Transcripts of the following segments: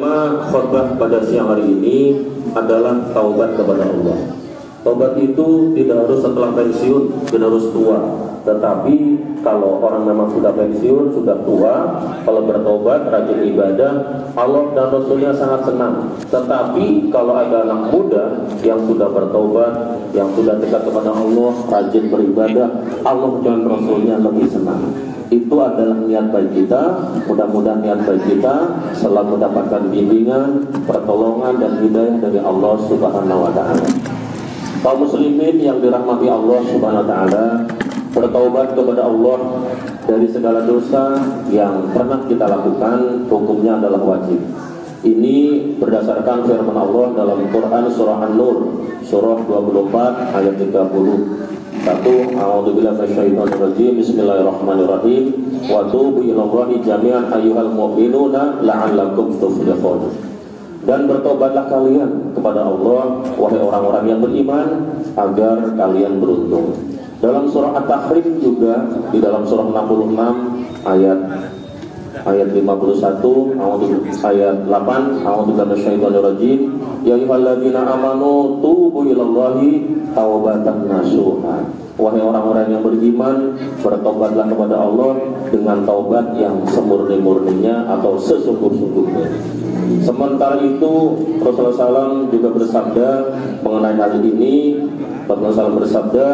Tema khutbah pada siang hari ini adalah taubat kepada Allah. Taubat itu tidak harus setelah pensiun, tidak harus tua. Tetapi kalau orang memang sudah pensiun, sudah tua, kalau bertobat, rajin ibadah, Allah dan Rasulnya sangat senang. Tetapi kalau ada anak muda yang sudah bertobat, yang sudah dekat kepada Allah, rajin beribadah, Allah dan Rasulnya lebih senang. Itu adalah niat baik kita. Mudah-mudahan niat baik kita selalu mendapatkan bimbingan, pertolongan dan hidayah dari Allah Subhanahu wa ta'ala. Kaum muslimin yang dirahmati Allah Subhanahu wa ta'ala, bertaubat kepada Allah dari segala dosa yang pernah kita lakukan, hukumnya adalah wajib. Ini berdasarkan firman Allah dalam Quran surah An-Nur surah 24 ayat 30. A'udzubillahi minasyaitonir rajim. Bismillahirrahmanirrahim. Wa tubu ilallahi jami'an ayyuhal mu'minuna la'allakum tuflihun. Dan bertobatlah kalian kepada Allah, wahai orang-orang yang beriman, agar kalian beruntung. Dalam surah At-Tahrim juga, di dalam surah 66 ayat 51, ayat 8, a'udzubillahi minasyaitonir rajim. Ya ayyuhalladzina amanu tubu ilallahi taubatan nasuha. Wahai orang-orang yang beriman, bertobatlah kepada Allah dengan taubat yang semurni-murninya atau sesungguh-sungguhnya. Sementara itu Rasulullah SAW juga bersabda mengenai hal ini. Rasulullah SAW bersabda,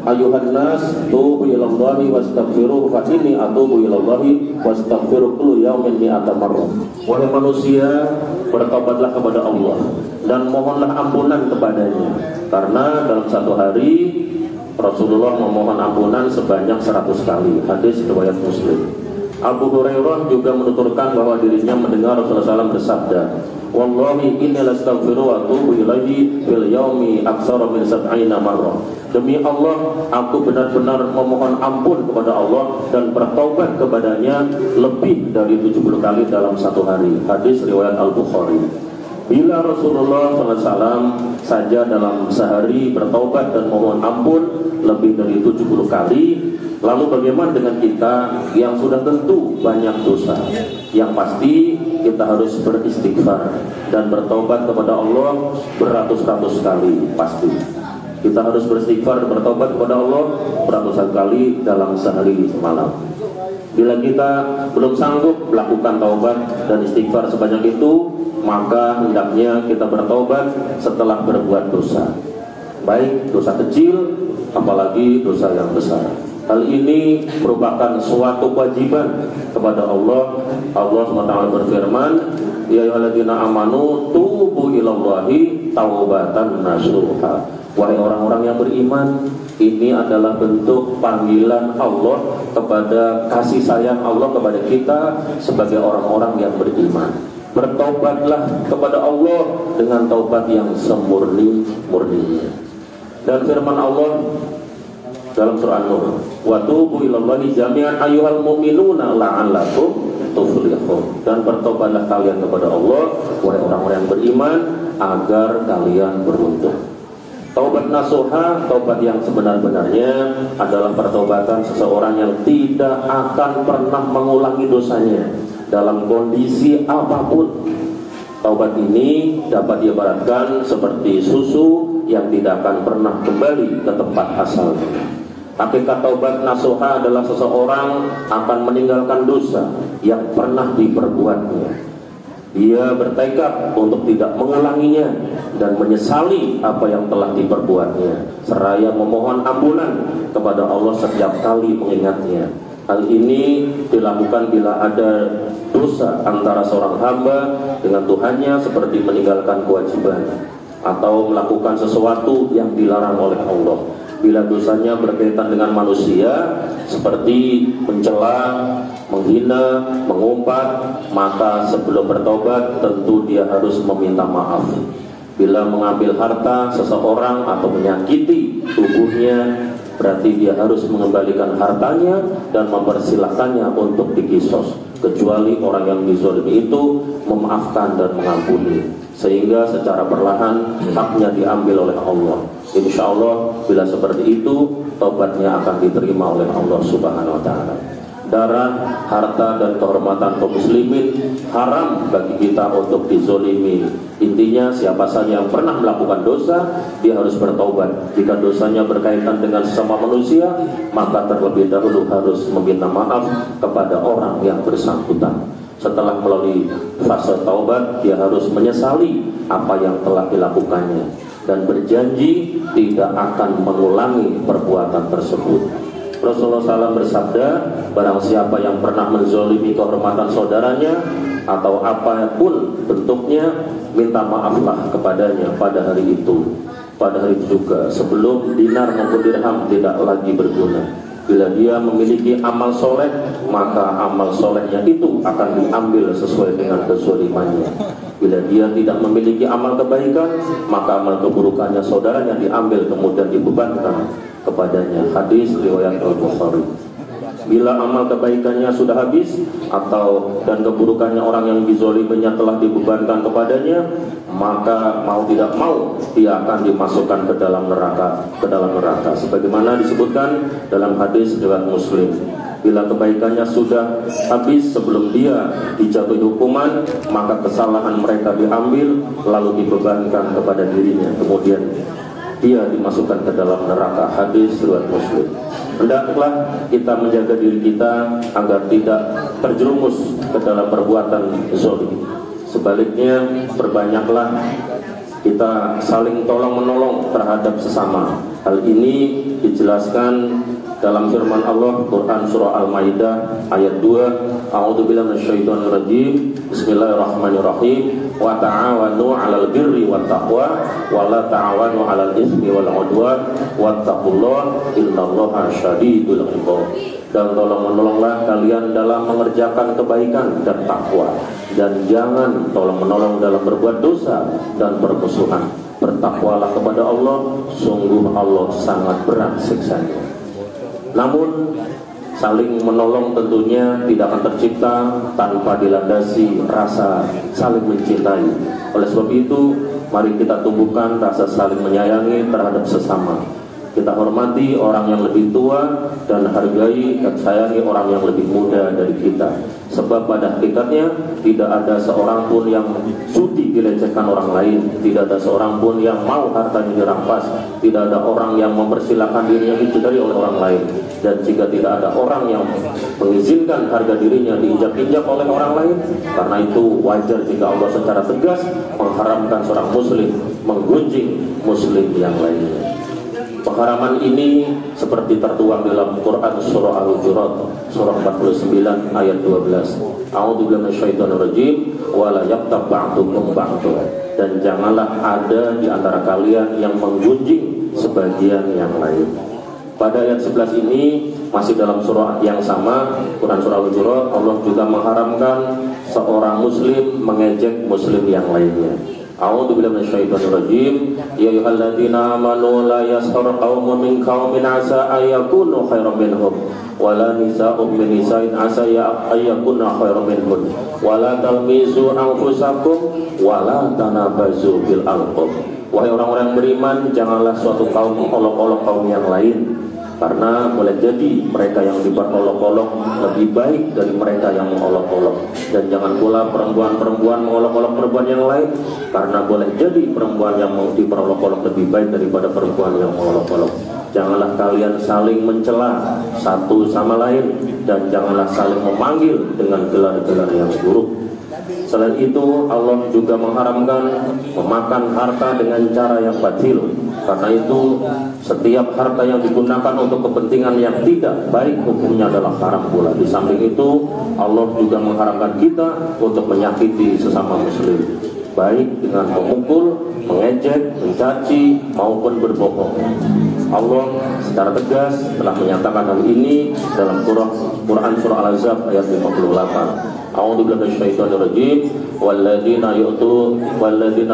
ayuhan nas tubu ilallahi wastaghfiruh fa inni atubu ilallahi wastaghfiruh kullu yaumin mi'ata marrah. Wahai manusia, bertobatlah kepada Allah dan mohonlah ampunan kepadanya, karena dalam satu hari Rasulullah memohon ampunan sebanyak 100 kali. Hadis riwayat Muslim. Abu Hurairah juga menuturkan bahwa dirinya mendengar Rasulullah SAW bersabda, wallahi inni lastaghfiru wa atubu ilaihi fil yaumi aktsara min 70 marrah. Demi Allah, aku benar-benar memohon ampun kepada Allah dan bertaubat kepadanya lebih dari 70 kali dalam satu hari. Hadis riwayat Al-Bukhari. Bila Rasulullah SAW saja dalam sehari bertaubat dan mohon ampun lebih dari 70 kali, lalu bagaimana dengan kita yang sudah tentu banyak dosa? Yang pasti kita harus beristighfar dan bertaubat kepada Allah beratus-ratus kali. Pasti kita harus beristighfar dan bertaubat kepada Allah beratus kali dalam sehari semalam. Bila kita belum sanggup melakukan taubat dan istighfar sebanyak itu, maka hendaknya kita bertaubat setelah berbuat dosa, baik dosa kecil apalagi dosa yang besar. Hal ini merupakan suatu kewajiban kepada Allah. Allah SWT berfirman, ya ayyuhalladzina amanu tubu ilallahi taubatan nasuha. Wahai orang-orang yang beriman, ini adalah bentuk panggilan Allah kepada kasih sayang Allah kepada kita sebagai orang-orang yang beriman. Bertaubatlah kepada Allah dengan taubat yang semurni-murninya. Dan firman Allah dalam surah An-Nur, wa tubu ilallahi jami'an ayyuhal mu'minuna la'allakum tuflihun. Dan bertobatlah kalian kepada Allah, wahai orang-orang yang beriman, agar kalian beruntung. Taubat nasuha, taubat yang sebenar-benarnya adalah pertobatan seseorang yang tidak akan pernah mengulangi dosanya dalam kondisi apapun. Taubat ini dapat diibaratkan seperti susu yang tidak akan pernah kembali ke tempat asalnya. Hakikat taubat nasuha adalah seseorang akan meninggalkan dosa yang pernah diperbuatnya. Dia bertekad untuk tidak mengulanginya dan menyesali apa yang telah diperbuatnya, seraya memohon ampunan kepada Allah setiap kali mengingatnya. Hal ini dilakukan bila ada dosa antara seorang hamba dengan Tuhannya, seperti meninggalkan kewajiban atau melakukan sesuatu yang dilarang oleh Allah. Bila dosanya berkaitan dengan manusia, seperti mencela, menghina, mengumpat, maka sebelum bertobat tentu dia harus meminta maaf. Bila mengambil harta seseorang atau menyakiti tubuhnya, berarti dia harus mengembalikan hartanya dan mempersilahkannya untuk dikisos, kecuali orang yang dizalimi itu memaafkan dan mengampuni, sehingga secara perlahan haknya diambil oleh Allah. Insya Allah bila seperti itu, taubatnya akan diterima oleh Allah Subhanahu wa ta'ala. darah, harta, dan kehormatan kaum muslimin. Haram bagi kita untuk dizolimi. Intinya siapa saja yang pernah melakukan dosa, dia harus bertaubat. Jika dosanya berkaitan dengan sesama manusia, maka terlebih dahulu harus meminta maaf kepada orang yang bersangkutan. Setelah melalui fase taubat, dia harus menyesali apa yang telah dilakukannya dan berjanji tidak akan mengulangi perbuatan tersebut. Rasulullah SAW bersabda, barang siapa yang pernah menzolimi kehormatan saudaranya atau apapun bentuknya, minta maaflah kepadanya pada hari itu. Pada hari itu juga, sebelum dinar maupun dirham tidak lagi berguna. Bila dia memiliki amal soleh, maka amal solehnya itu akan diambil sesuai dengan kezalimannya. Bila dia tidak memiliki amal kebaikan, maka amal keburukannya saudaranya diambil kemudian dibebankan kepadanya. Hadis riwayat Al-Bukhari. Bila amal kebaikannya sudah habis dan keburukannya orang yang dizoliminya telah dibebankan kepadanya, maka mau tidak mau dia akan dimasukkan ke dalam neraka sebagaimana disebutkan dalam hadis riwayat Muslim. Bila kebaikannya sudah habis sebelum dia dijatuhi hukuman, maka kesalahan mereka diambil lalu dibebankan kepada dirinya, kemudian dia dimasukkan ke dalam neraka. Hadis riwayat Muslim. Hendaklah kita menjaga diri kita agar tidak terjerumus ke dalam perbuatan zalim. Sebaliknya, perbanyaklah kita saling tolong menolong terhadap sesama. Hal ini dijelaskan dalam firman Allah, Quran surah Al-Maidah ayat 2. A'udzubillahi minasyaitonirrajim. Bismillahirrahmanirrahim. Wa ta'awanu 'alal birri wat taqwa wa la ta'awanu 'alal itsmi wal 'udwan wattaqullaha innallaha syadidul 'iqab. Dan tolong-menolonglah kalian dalam mengerjakan kebaikan dan takwa, dan jangan tolong-menolong dalam berbuat dosa dan permusuhan. Bertakwalah kepada Allah, sungguh Allah sangat berat siksanya. Namun saling menolong tentunya tidak akan tercipta tanpa dilandasi rasa saling mencintai. Oleh sebab itu, mari kita tumbuhkan rasa saling menyayangi terhadap sesama. Kita hormati orang yang lebih tua dan hargai dan sayangi orang yang lebih muda dari kita. Sebab pada hakikatnya tidak ada seorang pun yang sudi dilecehkan orang lain, tidak ada seorang pun yang mau hartanya dirampas, tidak ada orang yang mempersilahkan dirinya dicuri oleh orang lain. Dan jika tidak ada orang yang mengizinkan harga dirinya diinjak-injak oleh orang lain, karena itu wajar jika Allah secara tegas mengharamkan seorang muslim menggunjing muslim yang lainnya. Pengharaman ini seperti tertuang dalam Quran surah Al-Hujurat surah 49 ayat 12. A'udzubillahi minasyaitonirrajim wa la yaqtab ba'dukum ba'dun. Dan janganlah ada di antara kalian yang menggunjing sebagian yang lain. Pada ayat 11 ini masih dalam surah yang sama, Quran surah Al-Hujurat, Allah juga mengharamkan seorang muslim mengejek muslim yang lainnya. A'udzubillahi minasyaitonirrajim. Ya ayyuhalladzina amanu la yaskhar qaumun min qaumin 'asa ayyakunu khairan minhum wa la nisa'un min nisa'in 'asa ayyakunna khairan minhum wa la talmizu anfusakum wa la tanabazu bil alqab. Wahai orang-orang yang beriman, janganlah suatu kaum mengolok-olok kaum yang lain, karena boleh jadi mereka yang diperolok-olok lebih baik dari mereka yang mengolok-olok. Dan jangan pula perempuan-perempuan mengolok-olok perempuan yang lain, karena boleh jadi perempuan yang mau diperolok-olok lebih baik daripada perempuan yang mengolok-olok. Janganlah kalian saling mencela satu sama lain, dan janganlah saling memanggil dengan gelar-gelar yang buruk. Selain itu, Allah juga mengharamkan memakan harta dengan cara yang batil. Karena itu, setiap harta yang digunakan untuk kepentingan yang tidak baik hukumnya adalah haram pula. Di samping itu, Allah juga mengharamkan kita untuk menyakiti sesama muslim, baik dengan memukul, mengejek, mencaci, maupun berbohong. Allah secara tegas telah menyatakan hal ini dalam Quran surah Al-Ahzab ayat 58. A'udzubillahi minasyaitonirrajim. Walladzina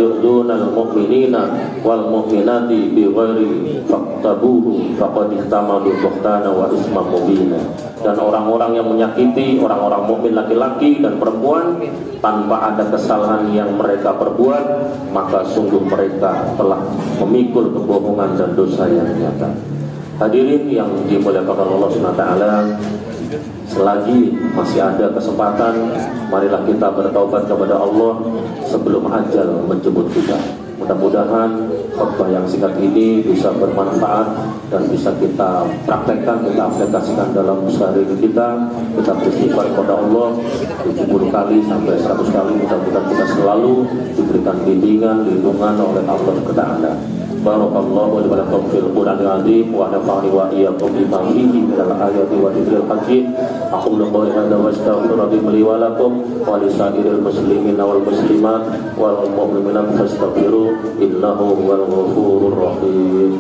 yu'duna al-mu'minina wal mu'minati bighairi faqtabuhu faqad ihtamalu buhtana wa isman mubina. Dan orang-orang yang menyakiti orang-orang mukmin laki-laki dan perempuan tanpa ada kesalahan yang mereka perbuat, maka sungguh mereka telah memikul kebohongan dan dosa yang nyata. Hadirin yang dimuliakan Allah Subhanahu wa taala, selagi masih ada kesempatan, marilah kita bertaubat kepada Allah sebelum ajal menjemput kita. Mudah-mudahan khutbah yang singkat ini bisa bermanfaat dan bisa kita praktekkan, kita aplikasikan dalam sehari kita. Kita beristighfar kepada Allah 70 kali sampai 100 kali. Mudah-mudahan kita selalu diberikan bimbingan, lindungan oleh Allah Ta'ala. Barakallahu li wa lakum fil Qur'anil azim wa nafa'ani wa iyyakum bima fihi minal ayati wa dzikril hakim. Aqulu qawli hadza wa astaghfirullaha li wa lakum wa li sa'iril muslimin wal muslimat wal mu'minat fastaghfiru innahu huwal ghafurur rahim.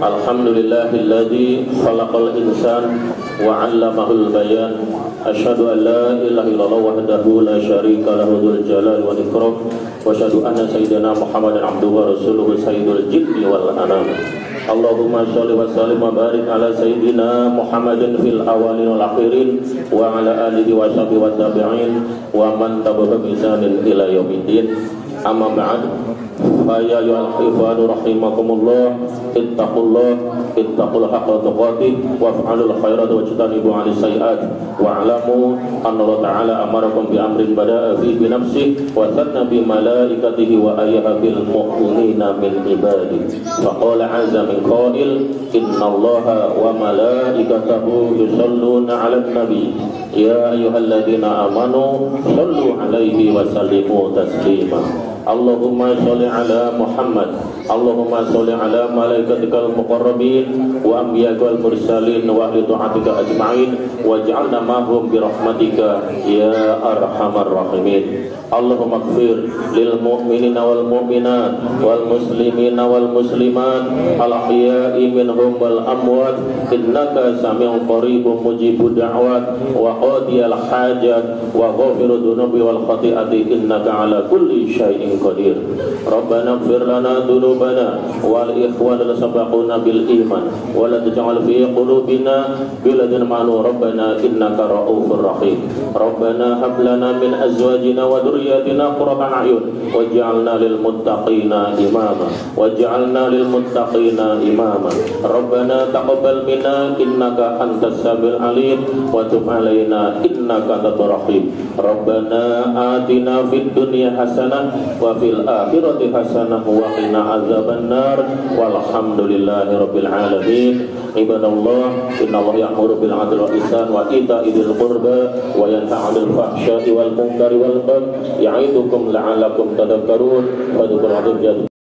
Alhamdulillahilladzi khalaqal insan wa 'allamahul bayan. Asyhadu an la ilaha illallah wahdahu la syarika lahu dzul jalali wal ikram wa asyhadu anna sayyidina Muhammadan abduhu wa rasuluhu sayyidul jinni wal anam. Allahumma sholli wa sallim wa barik ala sayyidina Muhammadin fil awwalin wal akhirin wa ala alihi wa sahbihi wa tabi'in wa man tabi'ahum bi ihsanin ila yaumiddin. Amma ba'd. Ya ayyuhal rahimakumullah, ittaqul haqqa tuqatih waf'alul khairat wajtanibu 'anis sayyi'at wa'lamu anna Allah ta'ala amarakum bi amrin bada'a fi bi nafsihi wa thanna bi malaikatihi wa ayyaha bil mu'minina min ibadihi. Wa qala 'azza min qail innallaha wa malaikatahu yusholluna 'alan nabi ya ayyuhalladzina amanu shallu 'alaihi wa sallimu taslima. Allahumma sholli ala Muhammad, Allahumma sholli ala malaikatikal muqarrabin wa anbiya'ikal mursalin wa ahli ta'atika ajma'in waj'alna ma'hum bi rahmatika ya arhamar rahimin. Allahumma ighfir lil mu'minina wal mu'minat wal muslimina wal muslimat al ahya'i minhum wal amwat innaka sami'un qaribun mujibud da'wat wa qadiyal hajat wa ghafirud dunubi wal khati'ati innaka ala kulli syai'in qadir. Rabbana ighfir lana dhunubana wal ikhwana sabaquna bil iman wa la taj'al fi qulubina ghillan ma'nu rabbana innaka ra'ufur rahim. Rabbana hab lana min azwajina wa dhurriyyatina qurrata a'yun waj'alna lil muttaqina imama waj'alna lil muttaqina imama. Rabbana taqabbal minna innaka antas samiul alim wa tub alaina innaka antat rahim. Rabbana atina fid dunya hasanah wa fil akhirati hasanah wa qina azabannar walhamdulillahi rabbil alamin. Ibadallah, innallaha ya'muru bil 'adli wal ihsan wa ita'i dzil qurba wa yanha 'anil fahsya'i wal munkari wal baghi ya'idukum la'allakum tadhakkarun. Fadhkurullah